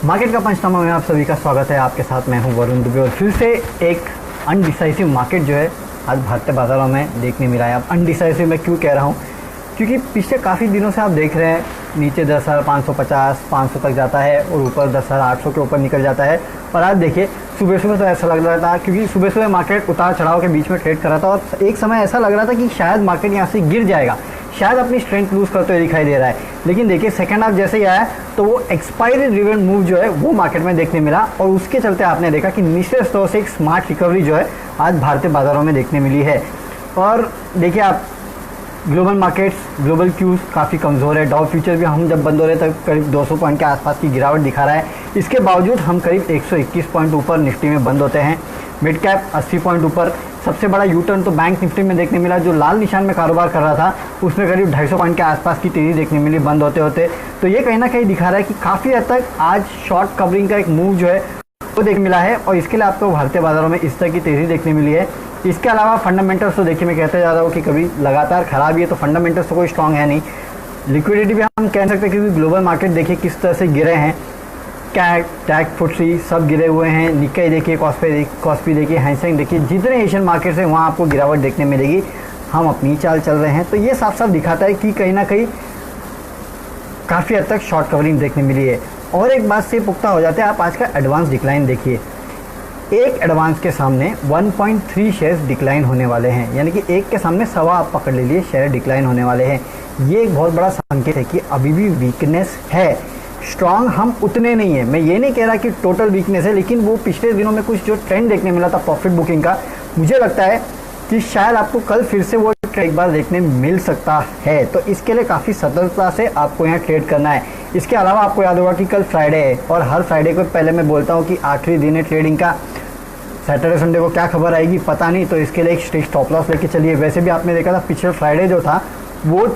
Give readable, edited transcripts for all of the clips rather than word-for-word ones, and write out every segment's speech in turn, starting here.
Market का पंचनामा में आप सभी का स्वागत है। आपके साथ मैं हूं वरुण दुबे और फिर से एक अनडिसाइसिव मार्केट जो है आज भारतीय बाज़ारों में देखने मिला है। अब अनडिसाइसिव मैं क्यों कह रहा हूं, क्योंकि पिछले काफ़ी दिनों से आप देख रहे हैं नीचे 10,550 500 तक जाता है और ऊपर 10,800 के ऊपर निकल जाता है। और आज देखिए सुबह सुबह तो ऐसा लग रहा था, क्योंकि सुबह सुबह मार्केट उतार चढ़ाव के बीच में ट्रेड कर रहा था और एक समय ऐसा लग रहा था कि शायद मार्केट यहाँ से गिर जाएगा, शायद अपनी स्ट्रेंथ लूज़ करते हुए दिखाई दे रहा है। लेकिन देखिए सेकंड हाफ जैसे ही आया तो वो एक्सपायरी ड्रिवन मूव जो है वो मार्केट में देखने मिला और उसके चलते आपने देखा कि निचले स्तर से एक स्मार्ट रिकवरी जो है आज भारतीय बाज़ारों में देखने मिली है। और देखिए आप ग्लोबल मार्केट्स, ग्लोबल क्यूज काफ़ी कमज़ोर है। डाउ फ्यूचर भी हम जब बंद हो रहे तक करीब 200 पॉइंट के आसपास की गिरावट दिखा रहा है। इसके बावजूद हम करीब 121 पॉइंट ऊपर निफ्टी में बंद होते हैं। मिड कैप 80 पॉइंट ऊपर। सबसे बड़ा यू टर्न तो बैंक निफ्टी में देखने मिला, जो लाल निशान में कारोबार कर रहा था उसमें करीब 250 पॉइंट के आसपास की तेज़ी देखने मिली बंद होते होते। तो ये कहीं ना कहीं दिखा रहा है कि काफ़ी हद तक आज शॉर्ट कवरिंग का एक मूव जो है वो देखने मिला है और इसके लिए आपको भारतीय बाज़ारों में इस तरह की तेज़ी देखने मिली है। इसके अलावा फंडामेंटल्स तो देखिए मैं कहते जा रहा हूँ कि कभी लगातार खराब ही है तो फंडामेंटल्स तो कोई स्ट्रांग है नहीं। लिक्विडिटी भी हम कह सकते हैं क्योंकि ग्लोबल मार्केट देखिए किस तरह से गिरे हैं। कैट, टैक, फुटसी सब गिरे हुए हैं। निक्केई देखिए, कॉस्पी देखिए, हैंसेंग देखिए, जितने एशियन मार्केट्स हैं वहाँ आपको गिरावट देखने मिलेगी। हम अपनी चाल चल रहे हैं तो ये साफ साफ दिखाता है कि कहीं ना कहीं काफ़ी हद तक शॉर्ट कवरिंग देखने मिली है। और एक बात से पुख्ता हो जाते हैं, आप आज का एडवांस डिक्लाइन देखिए। एक एडवांस के सामने 1.3 शेयर्स डिक्लाइन होने वाले हैं, यानी कि एक के सामने सवा आप पकड़ लीजिए शेयर डिक्लाइन होने वाले हैं। ये एक बहुत बड़ा संकेत है कि अभी भी वीकनेस है। स्ट्रांग हम उतने नहीं है, मैं ये नहीं कह रहा कि टोटल वीकनेस है, लेकिन वो पिछले दिनों में कुछ जो ट्रेंड देखने मिला था प्रॉफिट बुकिंग का, मुझे लगता है कि शायद आपको कल फिर से वो एक बार देखने मिल सकता है। तो इसके लिए काफ़ी सतर्कता से आपको यहाँ ट्रेड करना है। इसके अलावा आपको याद होगा कि कल फ्राइडे है और हर फ्राइडे को पहले मैं बोलता हूँ कि आखिरी दिन है ट्रेडिंग का। सैटरडे संडे को क्या खबर आएगी पता नहीं, तो इसके लिए एक स्टॉप लॉस लेके चलिए। वैसे भी आपने देखा था पिछले फ्राइडे जो था वो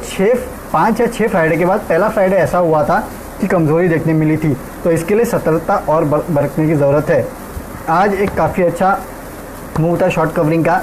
5 या 6 फ्राइडे के बाद पहला फ्राइडे ऐसा हुआ था कि कमज़ोरी देखने मिली थी, तो इसके लिए सतर्कता और बरतने की ज़रूरत है। आज एक काफ़ी अच्छा मूव था शॉर्ट कवरिंग का।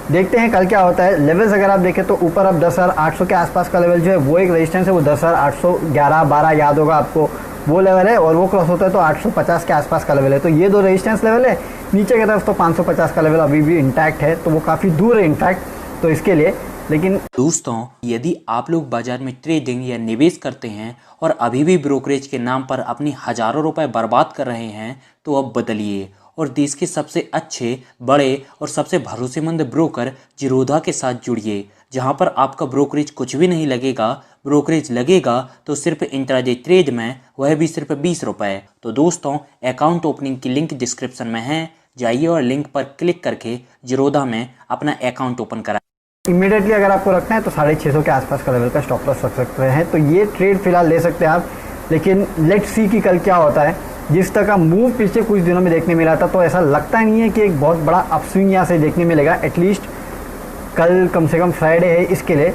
देखते हैं कल क्या होता है। लेवल्स अगर आप देखें तो ऊपर अब 10,800 के आसपास का लेवल जो है वो एक रेजिस्टेंस है, वो 10,811-12 याद होगा आपको, वो लेवल है। और वो क्रॉस होता है तो 850 के आसपास का लेवल है। तो ये दो रेजिस्टेंस लेवल है। नीचे की तरफ तो 550 का लेवल अभी भी इंटैक्ट है, तो वो काफ़ी दूर है इंटैक्ट। तो इसके लिए लेकिन दोस्तों, यदि आप लोग बाजार में ट्रेडिंग या निवेश करते हैं और अभी भी ब्रोकरेज के नाम पर अपनी हजारों रुपए बर्बाद कर रहे हैं तो अब बदलिए और देश के सबसे अच्छे, बड़े और सबसे भरोसेमंद ब्रोकर जिरोधा के साथ जुड़िए, जहां पर आपका ब्रोकरेज कुछ भी नहीं लगेगा। ब्रोकरेज लगेगा तो सिर्फ इंट्राडे ट्रेड में, वह भी सिर्फ 20 रुपये। तो दोस्तों, अकाउंट ओपनिंग की लिंक डिस्क्रिप्शन में है, जाइए और लिंक पर क्लिक करके जिरोधा में अपना अकाउंट ओपन कराएं। इमीडिएटली अगर आपको रखना है तो 650 के आसपास का लेवल का स्टॉप लॉस रख सकते हैं। तो ये ट्रेड फिलहाल ले सकते हैं आप, लेकिन लेट्स सी कि कल क्या होता है। जिस तरह का मूव पिछले कुछ दिनों में देखने मिला था तो ऐसा लगता नहीं है कि एक बहुत बड़ा अपस्विंग यहाँ से देखने मिलेगा। एटलीस्ट कल कम से कम फ्राइडे है, इसके लिए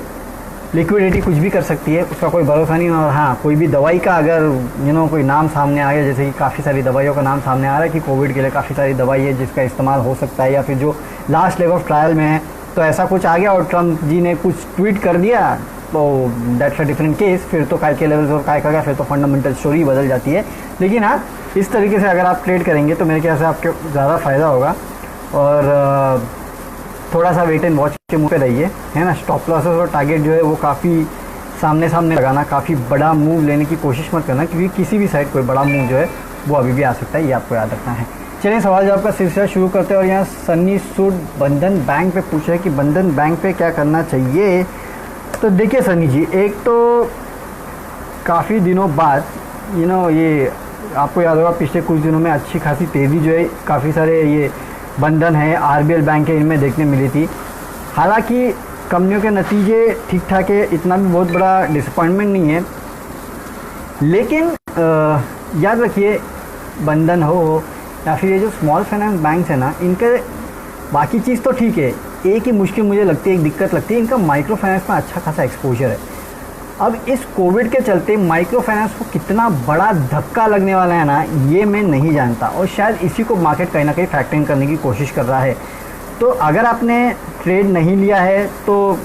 लिक्विडिटी कुछ भी कर सकती है, उसका कोई भरोसा नहीं। और हाँ, कोई भी दवाई का अगर कोई नाम सामने आ गया, जैसे कि काफ़ी सारी दवाइयों का नाम सामने आ रहा है कि कोविड के लिए काफ़ी सारी दवाई है जिसका इस्तेमाल हो सकता है, या फिर जो लास्ट लेवल ऑफ ट्रायल में है, तो ऐसा कुछ आ गया और ट्रम्प जी ने कुछ ट्वीट कर दिया तो दैट्स अ डिफरेंट केस। फिर तो काय के लेवल्स और काय का फिर तो फंडामेंटल स्टोरी बदल जाती है। लेकिन हाँ, इस तरीके से अगर आप ट्रेड करेंगे तो मेरे ख्याल से आपके ज़्यादा फ़ायदा होगा। और थोड़ा सा वेट एंड वॉच के मुँह पे रहिए, है ना। स्टॉप लॉसेस और टारगेट जो है वो काफ़ी सामने लगाना, काफ़ी बड़ा मूव लेने की कोशिश मत करना, क्योंकि किसी भी साइड कोई बड़ा मूव जो है वो अभी भी आ सकता है, ये आपको याद रखना है। चलिए सवाल जवाब का सिलसिला शुरू करते हैं। और यहाँ सन्नी सूद बंधन बैंक पे पूछा है कि बंधन बैंक पे क्या करना चाहिए। तो देखिए सन्नी जी, एक तो काफ़ी दिनों बाद ये आपको याद होगा पिछले कुछ दिनों में अच्छी खासी तेज़ी जो है काफ़ी सारे ये बंधन है, आरबीएल बैंक है, इनमें देखने मिली थी। हालांकि कंपनियों के नतीजे ठीक ठाक है, इतना भी बहुत बड़ा डिसअपॉइंटमेंट नहीं है। लेकिन याद रखिए, बंधन हो या फिर ये जो स्मॉल फाइनेंस बैंक्स है ना, इनके बाकी चीज़ तो ठीक है, एक ही मुश्किल मुझे लगती है, एक दिक्कत लगती है, इनका माइक्रो फाइनेंस में अच्छा खासा एक्सपोजर है। अब इस कोविड के चलते माइक्रो फाइनेंस को कितना बड़ा धक्का लगने वाला है ना, ये मैं नहीं जानता, और शायद इसी को मार्केट कहीं ना कहीं फैक्टरिंग करने की कोशिश कर रहा है। तो अगर आपने ट्रेड नहीं लिया है तो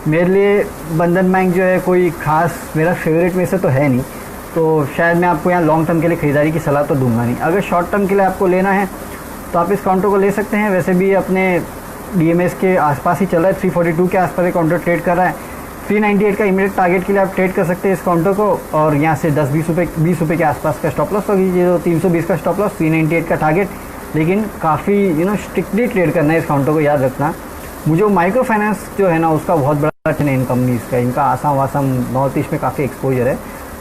मेरे लिए बंधन बैंक जो है कोई ख़ास मेरा फेवरेट में से तो है नहीं। तो शायद मैं आपको यहाँ लॉन्ग टर्म के लिए ख़रीदारी की सलाह तो दूंगा नहीं। अगर शॉर्ट टर्म के लिए आपको लेना है तो आप इस काउंटर को ले सकते हैं। वैसे भी अपने DMS के आसपास ही चल रहा है, 342 के आसपास ये काउंटर ट्रेड कर रहा है। 398 का इमीडिएट टारगेट के लिए आप ट्रेड कर सकते हैं इस काउंटर को, और यहाँ से 10-20 रुपये के आसपास का स्टॉप लॉस होगी। ये 320 का स्टॉप लॉस, 398 का टारगेट, लेकिन काफ़ी स्ट्रिक्टली ट्रेड करना है इस काउंटर को, याद रखना। मुझे माइक्रो फाइनेंस जो है ना उसका बहुत बड़ा टेंशन है इन कंपनीज़ का। इनका आसाम वासाम नॉर्थ ईस्ट में काफ़ी एक्सपोजर है,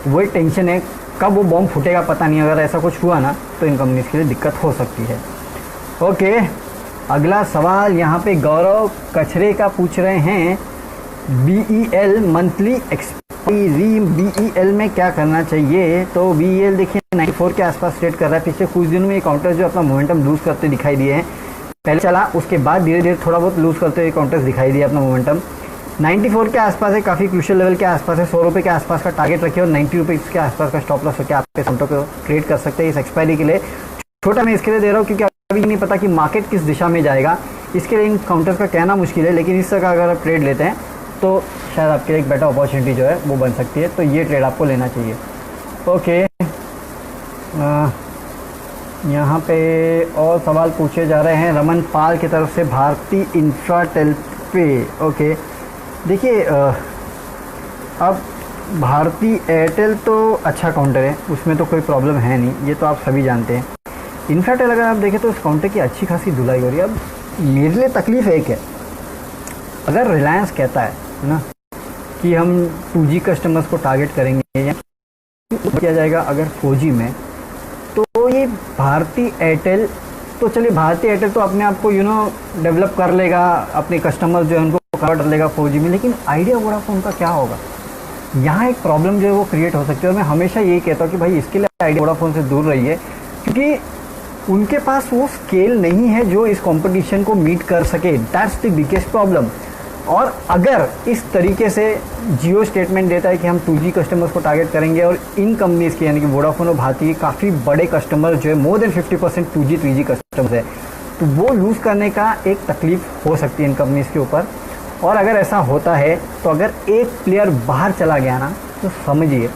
वही टेंशन है कब वो बॉम्ब फूटेगा पता नहीं। अगर ऐसा कुछ हुआ ना तो इन कंपनीज़ के लिए दिक्कत हो सकती है। ओके, अगला सवाल यहाँ पे गौरव कचरे का पूछ रहे हैं, BEL मंथली एक्सपायरी, BEL में क्या करना चाहिए? तो BEL देखिए 94 के आसपास ट्रेड कर रहा है। पिछले कुछ दिनों में ये काउंटर जो अपना मोमेंटम लूज़ करते दिखाई दिए हैं। पहले चला, उसके बाद धीरे धीरे थोड़ा बहुत लूज़ करते हुए काउंटर्स दिखाई दिया अपना मोमेंटम। 94 के आसपास है, काफ़ी क्रूशियल लेवल के आसपास है। 100 रुपये के आसपास का टारगेट रखिए और 90 रुपये के आसपास का स्टॉप लॉस होकर आप इस काउंटर को ट्रेड कर सकते हैं इस एक्सपायरी के लिए। छोटा मैं इसके लिए दे रहा हूँ क्योंकि अभी नहीं पता कि मार्केट किस दिशा में जाएगा, इसके लिए इन काउंटर्स का कहना मुश्किल है। लेकिन इस तरह अगर आप ट्रेड लेते हैं तो शायद आपके लिए एक बेटर अपॉर्चुनिटी जो है वो बन सकती है, तो ये ट्रेड आपको लेना चाहिए। ओके, यहाँ पे और सवाल पूछे जा रहे हैं रमन पाल की तरफ से भारती इंफ्राटेल पे। ओके, देखिए अब भारती एयरटेल तो अच्छा काउंटर है, उसमें तो कोई प्रॉब्लम है नहीं, ये तो आप सभी जानते हैं। इंफ्राटेल अगर आप देखें तो इस काउंटर की अच्छी खासी धुलाई हो रही है। अब मेरे लिए तकलीफ एक है, अगर रिलायंस कहता है ना कि हम 2G कस्टमर्स को टारगेट करेंगे या किया जाएगा अगर 4G में, तो ये भारती एयरटेल, तो चलिए भारती एयरटेल तो अपने आप को डेवलप कर लेगा, अपने कस्टमर्स जो है उनको कन्वर्ट कर लेगा 4G में, लेकिन आइडिया वोडाफोन का क्या होगा? यहाँ एक प्रॉब्लम जो है वो क्रिएट हो सकती है। और मैं हमेशा यही कहता हूँ कि भाई इसके लिए आइडिया वोडाफोन से दूर रहिए, क्योंकि उनके पास वो स्केल नहीं है जो इस कंपटीशन को मीट कर सके। That's the biggest problem. और अगर इस तरीके से जियो स्टेटमेंट देता है कि हम 2G कस्टमर्स को टारगेट करेंगे और इन कंपनीज़ के यानी कि वोडाफोन और भारती के काफ़ी बड़े कस्टमर जो है more than 50% 2G 3G customers है, तो वो लूज़ करने का एक तकलीफ हो सकती है इन कंपनीज़ के ऊपर। और अगर ऐसा होता है तो अगर एक प्लेयर बाहर चला गया ना तो समझिए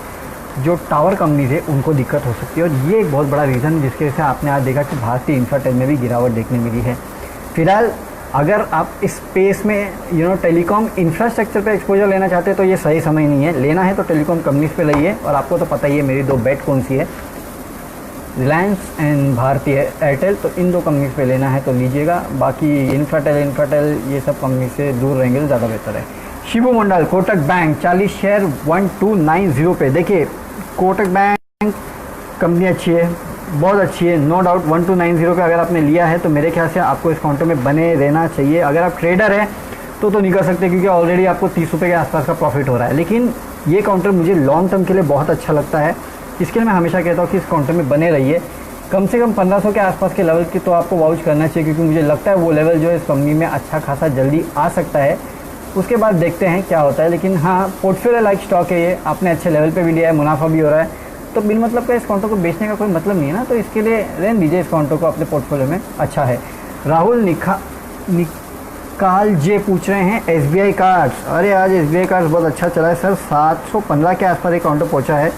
जो टावर कंपनीज है उनको दिक्कत हो सकती है। और ये एक बहुत बड़ा रीज़न जिसके वजह से आपने आज देखा कि भारतीय इंफ्राटेल में भी गिरावट देखने मिली है। फिलहाल अगर आप इस स्पेस में टेलीकॉम इंफ्रास्ट्रक्चर पे एक्सपोजर लेना चाहते हैं तो ये सही समय नहीं है। लेना है तो टेलीकॉम कंपनीज पे लइए, और आपको तो पता ही है मेरी दो बेट कौन सी है, रिलायंस एंड भारतीय एयरटेल, तो इन दो कंपनीज पे लेना है तो लीजिएगा। बाकी इंफ्राटेल ये सब कंपनी से दूर रहेंगे तो ज़्यादा बेहतर है। शिबू मंडल कोटक बैंक 40 शेयर 1290 पे। देखिए कोटक बैंक कंपनी अच्छी है, बहुत अच्छी है, नो डाउट। 1290 का अगर आपने लिया है तो मेरे ख्याल से आपको इस काउंटर में बने रहना चाहिए। अगर आप ट्रेडर हैं तो नहीं कर सकते क्योंकि ऑलरेडी आपको 30 रुपये के आसपास का प्रॉफिट हो रहा है। लेकिन ये काउंटर मुझे लॉन्ग टर्म के लिए बहुत अच्छा लगता है, इसके लिए मैं हमेशा कहता हूँ कि इस काउंटर में बने रहिए। कम से कम 1500 के आसपास के लेवल की तो आपको वाउच करना चाहिए, क्योंकि मुझे लगता है वो लेवल जो है इस कंपनी में अच्छा खासा जल्दी आ सकता है। उसके बाद देखते हैं क्या होता है। लेकिन हाँ, पोर्टफोलियो लाइक स्टॉक है ये, आपने अच्छे लेवल पे भी लिया है, मुनाफा भी हो रहा है, तो बिन मतलब का इस काउंटर को बेचने का कोई मतलब नहीं है ना, तो इसके लिए रहने दीजिए इस काउंटर को अपने पोर्टफोलियो में, अच्छा है। राहुल निकाल जे पूछ रहे हैं SBI कार्ड्स। अरे आज SBI कार्ड्स बहुत अच्छा चला है सर, 715 के आसपास एक काउंटर पहुँचा है।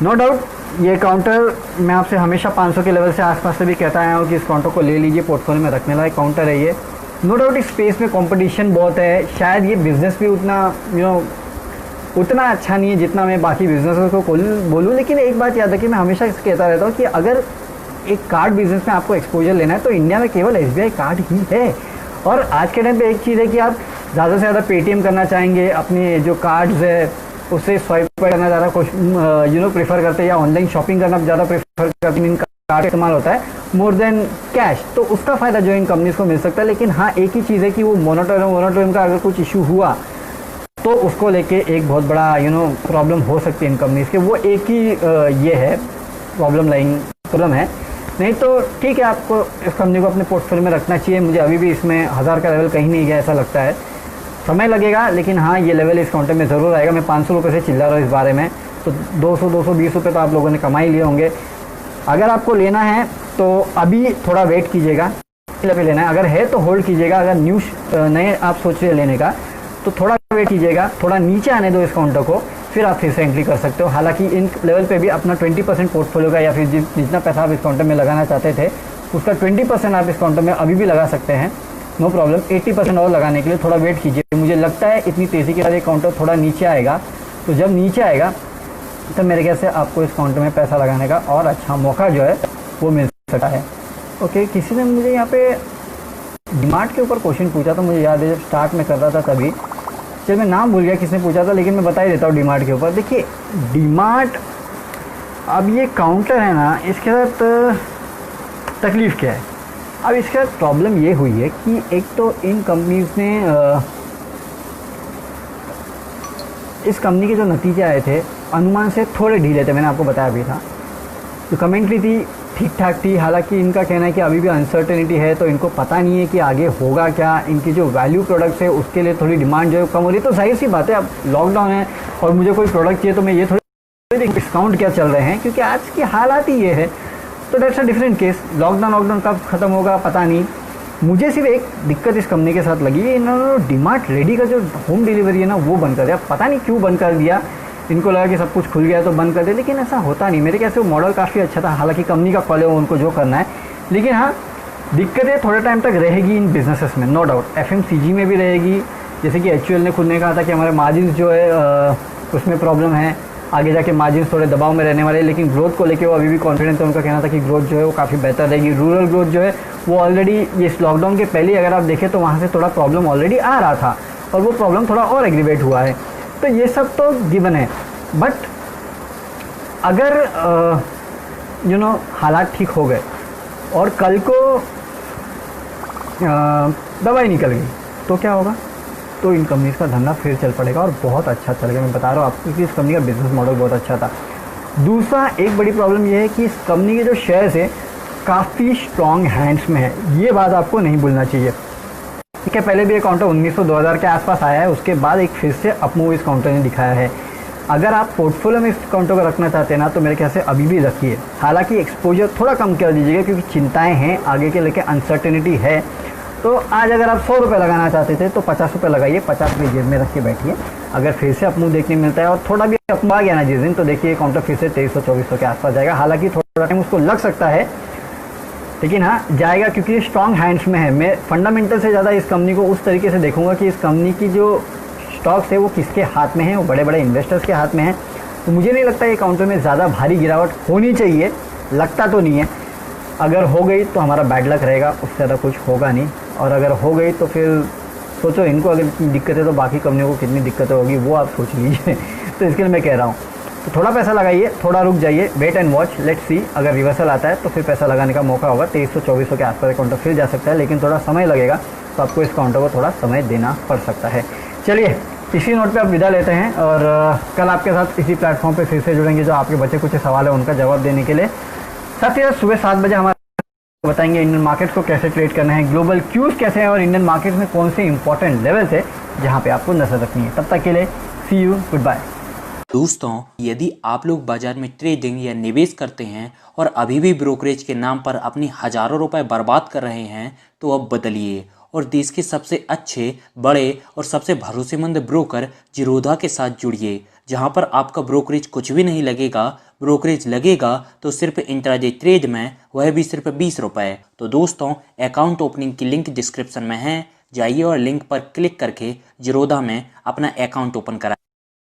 नो डाउट ये काउंटर मैं आपसे हमेशा 500 के लेवल से आसपास से भी कहता आया हूँ कि इस काउंटर को ले लीजिए, पोर्टफोलियो में रखने लायक काउंटर है ये। नो डाउट इस स्पेस में कंपटीशन बहुत है, शायद ये बिज़नेस भी उतना अच्छा नहीं है जितना मैं बाकी बिजनेस को बोलूँ। लेकिन एक बात याद रखिए, मैं हमेशा इससे कहता रहता हूँ कि अगर एक कार्ड बिजनेस में आपको एक्सपोजर लेना है तो इंडिया में केवल SBI कार्ड ही है। और आज के टाइम पे एक चीज़ है कि आप ज़्यादा से ज़्यादा पेटीएम करना चाहेंगे, अपने जो कार्ड्स है उससे स्वाइप करना ज़्यादा प्रेफर करते हैं, या ऑनलाइन शॉपिंग करना ज़्यादा प्रेफर करते हैं, कार्ड इस्तेमाल होता है मोर देन कैश, तो उसका फ़ायदा जो इन कंपनीज को मिल सकता है। लेकिन हाँ, एक ही चीज़ है कि वो मोनोटोनियम का अगर कुछ इशू हुआ तो उसको लेके एक बहुत बड़ा प्रॉब्लम हो सकती है इन कंपनीज के, वो एक ही ये है प्रॉब्लम है। नहीं तो ठीक है, आपको इस कंपनी को अपने पोर्टफोलियो में रखना चाहिए। मुझे अभी भी इसमें 1000 का लेवल कहीं नहीं गया ऐसा लगता है, समय लगेगा, लेकिन हाँ ये लेवल इस काउंटर में ज़रूर आएगा। मैं 500 रुपये से चिल्ला रहा हूँ इस बारे में, तो 220 रुपये तो आप लोगों ने कमा ही लिए होंगे। अगर आपको लेना है तो अभी थोड़ा वेट कीजिएगा, पे लेना है, अगर है तो होल्ड कीजिएगा। अगर नए आप सोच रहे लेने का तो थोड़ा वेट कीजिएगा, थोड़ा नीचे आने दो इस काउंटर को, फिर आप फिर से एंट्री कर सकते हो। हालांकि इन लेवल पे भी अपना 20% पोर्टफोलियो का या फिर जितना पैसा आप इस काउंटर में लगाना चाहते थे उसका 20% आप इस काउंटर में अभी भी लगा सकते हैं, नो प्रॉब्लम। 80% और लगाने के लिए थोड़ा वेट कीजिए। मुझे लगता है इतनी तेज़ी के बाद ये काउंटर थोड़ा नीचे आएगा, तो जब नीचे आएगा तब मेरे ख्याल से आपको इस काउंटर में पैसा लगाने का और अच्छा मौका जो है वो मिल सकता है। ओके, किसी ने मुझे यहाँ पे डीमार्ट के ऊपर क्वेश्चन पूछा था, मुझे याद है जब स्टार्ट में कर रहा था तभी, चल मैं नाम भूल गया किसने पूछा था, लेकिन मैं बता ही देता हूँ डीमार्ट के ऊपर। देखिए डीमार्ट, अब ये काउंटर है ना, इसके साथ तकलीफ़ क्या है। अब इसके साथ प्रॉब्लम ये हुई है कि एक तो इन कंपनीज़ ने इस कंपनी के जो नतीजे आए थे अनुमान से थोड़े ढीले थे, मैंने आपको बताया भी था। जो कमेंट्री थी ठीक ठाक थी। हालांकि इनका कहना है कि अभी भी अनसर्टेनिटी है, तो इनको पता नहीं है कि आगे होगा क्या। इनकी जो वैल्यू प्रोडक्ट्स है उसके लिए थोड़ी डिमांड जो है कम हो रही है। तो जाहिर सी बात है, अब लॉकडाउन है और मुझे कोई प्रोडक्ट चाहिए तो मैं ये थोड़ी डिस्काउंट क्या चल रहे हैं, क्योंकि आज की हालात ही ये है। तो dates a different case. Lockdown कब ख़त्म होगा पता नहीं। मुझे सिर्फ एक दिक्कत इस कंपनी के साथ लगी है, इन्होंने डीमार्ट रेडी का जो होम डिलीवरी है ना वो बंद कर दिया। पता नहीं क्यों बंद कर दिया, इनको लगा कि सब कुछ खुल गया तो बंद कर दे, लेकिन ऐसा होता नहीं। मेरे ख्याल से वो मॉडल काफ़ी अच्छा था। हालांकि कंपनी का कॉल है उनको जो करना है, लेकिन हाँ दिक्कतें थोड़े टाइम तक रहेगी इन बिजनेसेस में, नो डाउट। एफएमसीजी में भी रहेगी, जैसे कि एचयूएल ने खुद ने कहा था कि हमारे मार्जिन जो है उसमें प्रॉब्लम है, आगे जाके मार्जिन थोड़े दबाव में रहने वाले। लेकिन ग्रोथ को लेकर वो अभी भी कॉन्फिडेंट है। उनका कहना था कि ग्रोथ जो है वो काफ़ी बेहतर रहेगी। रूरल ग्रोथ जो है वो ऑलरेडी इस लॉकडाउन के पहले अगर आप देखें तो वहाँ से थोड़ा प्रॉब्लम ऑलरेडी आ रहा था और वो प्रॉब्लम थोड़ा और एग्रीवेट हुआ है। तो ये सब तो गिवन है, बट अगर हालात ठीक हो गए और कल को दवाई निकल गई तो क्या होगा, तो इन कंपनीज का धंधा फिर चल पड़ेगा और बहुत अच्छा चलेगा। मैं बता रहा हूँ आपको कि इस कंपनी का बिजनेस मॉडल बहुत अच्छा था। दूसरा एक बड़ी प्रॉब्लम यह है कि इस कंपनी के जो शेयर्स है काफ़ी स्ट्रॉन्ग हैंड्स में है, ये बात आपको नहीं भूलना चाहिए। ठीक है, पहले भी एक काउंटर 1900-2000 के आसपास आया है, उसके बाद एक फिर से अपमूव इस काउंटर ने दिखाया है। अगर आप पोर्टफोलियो में इस काउंटर को रखना चाहते हैं ना तो मेरे ख्याल से अभी भी रखिए। हालांकि एक्सपोजर थोड़ा कम कर दीजिएगा क्योंकि चिंताएं हैं, आगे के लेके अनसर्टेनिटी है। तो आज अगर आप 100 रुपये लगाना चाहते थे तो 50 रुपये लगाइए, 50 रुपये जेब में रख के बैठिए। अगर फिर से अपमूव देखने मिलता है और थोड़ा भी अपमूव आ गया ना जिस दिन, तो देखिए काउंटर फिर से 2300-2400 के आसपास जाएगा। हालांकि थोड़ा टाइम उसको लग सकता है, लेकिन हाँ जाएगा क्योंकि ये स्ट्रॉन्ग हैंड्स में है। मैं फंडामेंटल से ज़्यादा इस कंपनी को उस तरीके से देखूंगा कि इस कंपनी की जो स्टॉक्स है वो किसके हाथ में है, वो बड़े बड़े इन्वेस्टर्स के हाथ में है। तो मुझे नहीं लगता ये काउंटर में ज़्यादा भारी गिरावट होनी चाहिए, लगता तो नहीं है। अगर हो गई तो हमारा बैड लक रहेगा, उससे ज़्यादा कुछ होगा नहीं। और अगर हो गई तो फिर सोचो, इनको अगर इतनी दिक्कत है तो बाकी कंपनियों को कितनी दिक्कतें होगी वो आप सोच लीजिए। तो इसके लिए मैं कह रहा हूँ तो थोड़ा पैसा लगाइए, थोड़ा रुक जाइए, wait and watch, let's see. अगर रिवर्सल आता है तो फिर पैसा लगाने का मौका होगा। 2300-2400 के आसपास काउंटर फिर जा सकता है, लेकिन थोड़ा समय लगेगा, तो आपको इस काउंटर को थोड़ा समय देना पड़ सकता है। चलिए इसी नोट पे आप विदा लेते हैं और कल आपके साथ इसी प्लेटफॉर्म पे फिर से जुड़ेंगे जो आपके बचे कुछ सवाल है उनका जवाब देने के लिए। साथ ही साथ सुबह 7 बजे हमारे बताएंगे इंडियन मार्केट्स को कैसे ट्रेड करना है, ग्लोबल क्यूज कैसे हैं और इंडियन मार्केट्स में कौन से इंपॉर्टेंट लेवल्स है जहां पे आपको नजर रखनी है। तब तक के लिए सी यू, गुड बाय। दोस्तों, यदि आप लोग बाजार में ट्रेडिंग या निवेश करते हैं और अभी भी ब्रोकरेज के नाम पर अपनी हजारों रुपए बर्बाद कर रहे हैं तो अब बदलिए और देश के सबसे अच्छे, बड़े और सबसे भरोसेमंद ब्रोकर जीरोधा के साथ जुड़िए, जहां पर आपका ब्रोकरेज कुछ भी नहीं लगेगा। ब्रोकरेज लगेगा तो सिर्फ इंट्राडे ट्रेड में, वह भी सिर्फ 20 रुपये। तो दोस्तों, अकाउंट ओपनिंग की लिंक डिस्क्रिप्शन में है, जाइए और लिंक पर क्लिक करके जीरोधा में अपना अकाउंट ओपन कराएं।